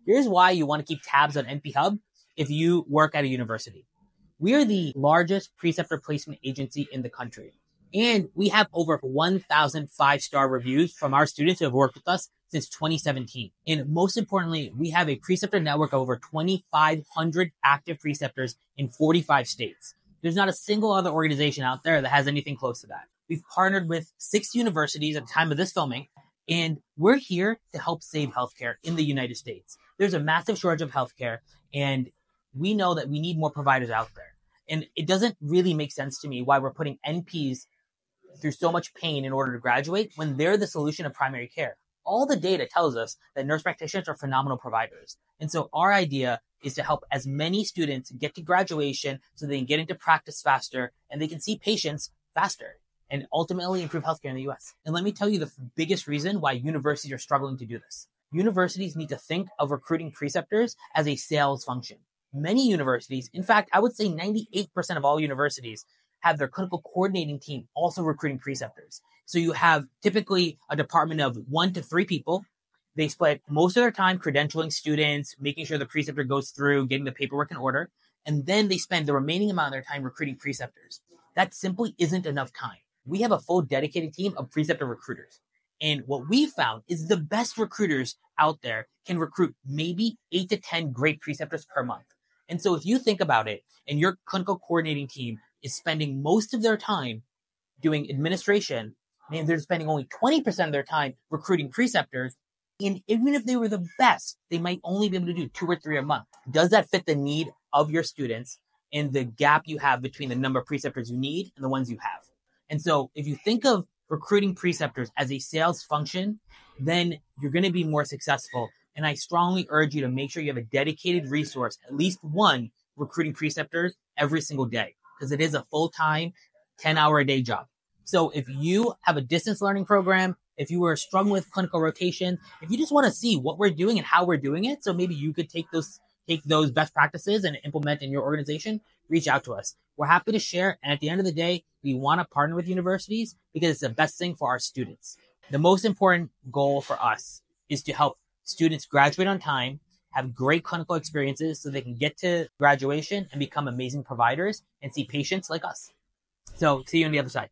Here's why you want to keep tabs on NPHub if you work at a university. We are the largest preceptor placement agency in the country. And we have over 1,000 5-star reviews from our students who have worked with us since 2017. And most importantly, we have a preceptor network of over 2,500 active preceptors in 45 states. There's not a single other organization out there that has anything close to that. We've partnered with 6 universities at the time of this filming, and we're here to help save healthcare in the United States. There's a massive shortage of healthcare, and we know that we need more providers out there. And it doesn't really make sense to me why we're putting NPs through so much pain in order to graduate when they're the solution of primary care. All the data tells us that nurse practitioners are phenomenal providers. And so our idea is to help as many students get to graduation so they can get into practice faster and they can see patients faster and ultimately improve healthcare in the US. And let me tell you the biggest reason why universities are struggling to do this. Universities need to think of recruiting preceptors as a sales function. Many universities, in fact, I would say 98% of all universities have their clinical coordinating team also recruiting preceptors. So you have typically a department of 1 to 3 people. They split most of their time credentialing students, making sure the preceptor goes through, getting the paperwork in order, and then they spend the remaining amount of their time recruiting preceptors. That simply isn't enough time. We have a full dedicated team of preceptor recruiters. And what we found is the best recruiters out there can recruit maybe 8 to 10 great preceptors per month. And so if you think about it, and your clinical coordinating team is spending most of their time doing administration, and they're spending only 20% of their time recruiting preceptors, and even if they were the best, they might only be able to do 2 or 3 a month. Does that fit the need of your students and the gap you have between the number of preceptors you need and the ones you have? And so if you think of recruiting preceptors as a sales function, then you're going to be more successful. And I strongly urge you to make sure you have a dedicated resource, at least one recruiting preceptors every single day, because it is a full-time 10-hour-a-day job. So if you have a distance learning program, if you are struggling with clinical rotation, if you just want to see what we're doing and how we're doing it, so maybe you could take those best practices and implement in your organization, reach out to us. We're happy to share. And at the end of the day, we want to partner with universities because it's the best thing for our students. The most important goal for us is to help students graduate on time, have great clinical experiences so they can get to graduation and become amazing providers and see patients like us. So see you on the other side.